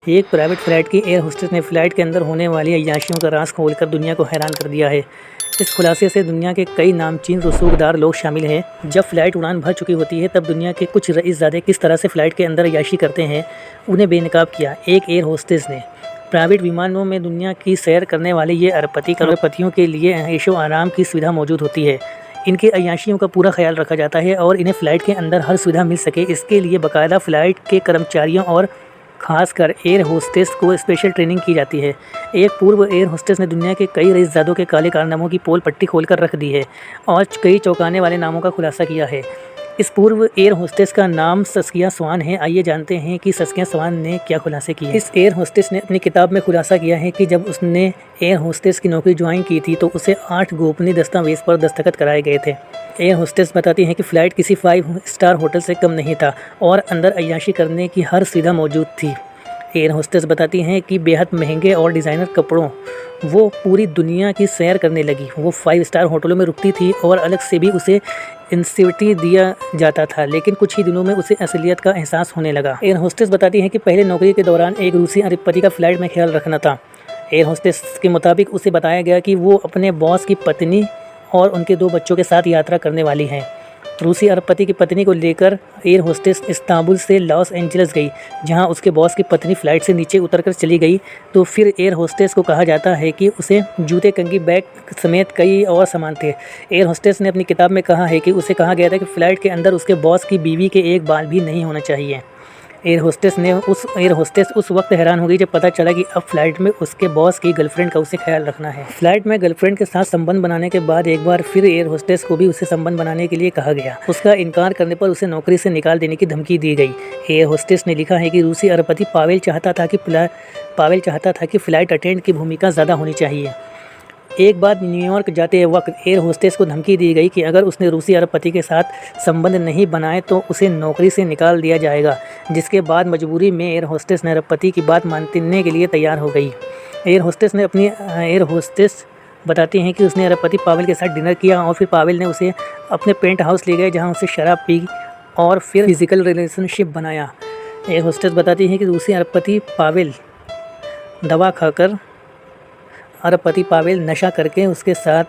एक private flight की air hostess ने फ्लाइट के अंदर होने वाली अय्याशियों का राज खोलकर दुनिया को हैरान कर दिया है। इस खुलासे से दुनिया के कई नामचीन रसूखदार लोग शामिल हैं। जब फ्लाइट उड़ान भर चुकी होती है तब दुनिया के कुछ रईसज़ादे किस तरह से फ्लाइट के अंदर अय्याशी करते हैं, उन्हें बेनकाब किया एक एयर होस्टेस ने। प्राइवेट विमानों में दुनिया की सैर करने वाले ये अरबपति करोड़पतियों के लिए ऐशो आराम की सुविधा मौजूद होती है। इनके अय्याशियों का पूरा ख्याल रखा जाता है और इन्हें फ़्लाइट के अंदर हर सुविधा मिल सके, इसके लिए बाकायदा फ़्लाइट के कर्मचारियों और खासकर एयर होस्टेस को स्पेशल ट्रेनिंग की जाती है। एक पूर्व एयर होस्टेस ने दुनिया के कई रईसज़ादों के काले कारनामों की पोल पट्टी खोलकर रख दी है और कई चौंकाने वाले नामों का खुलासा किया है। इस पूर्व एयर होस्टेस का नाम सस्किया स्वान है। आइए जानते हैं कि सस्किया स्वान ने क्या खुलासे किए। इस एयर होस्टेस ने अपनी किताब में खुलासा किया है कि जब उसने एयर होस्टेस की नौकरी ज्वाइन की थी तो उसे 8 गोपनीय दस्तावेज़ पर दस्तखत कराए गए थे। एयर होस्टेस बताती हैं कि फ़्लाइट किसी 5 स्टार होटल से कम नहीं था और अंदर अय्याशी करने की हर सुविधा मौजूद थी। एयर होस्टेस बताती हैं कि बेहद महंगे और डिज़ाइनर कपड़ों वो पूरी दुनिया की सैर करने लगी। वो 5 स्टार होटलों में रुकती थी और अलग से भी उसे इंसेंटिव दिया जाता था, लेकिन कुछ ही दिनों में उसे असलियत का एहसास होने लगा। एयर होस्टेस बताती हैं कि पहले नौकरी के दौरान एक रूसी अरबपति का फ़्लाइट में ख्याल रखना था। एयर होस्टेस के मुताबिक उसे बताया गया कि वो अपने बॉस की पत्नी और उनके 2 बच्चों के साथ यात्रा करने वाली हैं। रूसी अरबपति की पत्नी को लेकर एयर होस्टेस इस्तांबुल से लॉस एंजल्स गई, जहां उसके बॉस की पत्नी फ़्लाइट से नीचे उतरकर चली गई। तो फिर एयर होस्टेस को कहा जाता है कि उसे जूते, कंघी, बैग समेत कई और सामान थे। एयर होस्टेस ने अपनी किताब में कहा है कि उसे कहा गया था कि फ़्लाइट के अंदर उसके बॉस की बीवी के एक बाल भी नहीं होना चाहिए। एयर होस्टेस उस वक्त हैरान हो गई जब पता चला कि अब फ़्लाइट में उसके बॉस की गर्लफ्रेंड का उसे ख्याल रखना है। फ़्लाइट में गर्लफ्रेंड के साथ संबंध बनाने के बाद एक बार फिर एयर होस्टेस को भी उसे संबंध बनाने के लिए कहा गया। उसका इनकार करने पर उसे नौकरी से निकाल देने की धमकी दी गई। एयर होस्टेस ने लिखा है कि रूसी अरबपति पावेल चाहता था कि फ़्लाइट अटेंडेंट की भूमिका ज़्यादा होनी चाहिए। एक बार न्यूयॉर्क जाते वक्त एयर होस्टेस को धमकी दी गई कि अगर उसने रूसी अरबपति के साथ संबंध नहीं बनाए तो उसे नौकरी से निकाल दिया जाएगा, जिसके बाद मजबूरी में एयर होस्टेस ने अरबपति की बात मानने के लिए तैयार हो गई। एयर होस्टेस बताती हैं कि उसने अरबपति पावेल के साथ डिनर किया और फिर पावेल ने उसे अपने पेंट हाउस ले गए, जहाँ उसे शराब पी और फिर फिजिकल रिलेशनशिप बनाया। एयर होस्टेस बताती हैं कि रूसी अरबपति पावेल दवा खाकर अरबपति पावेल नशा करके उसके साथ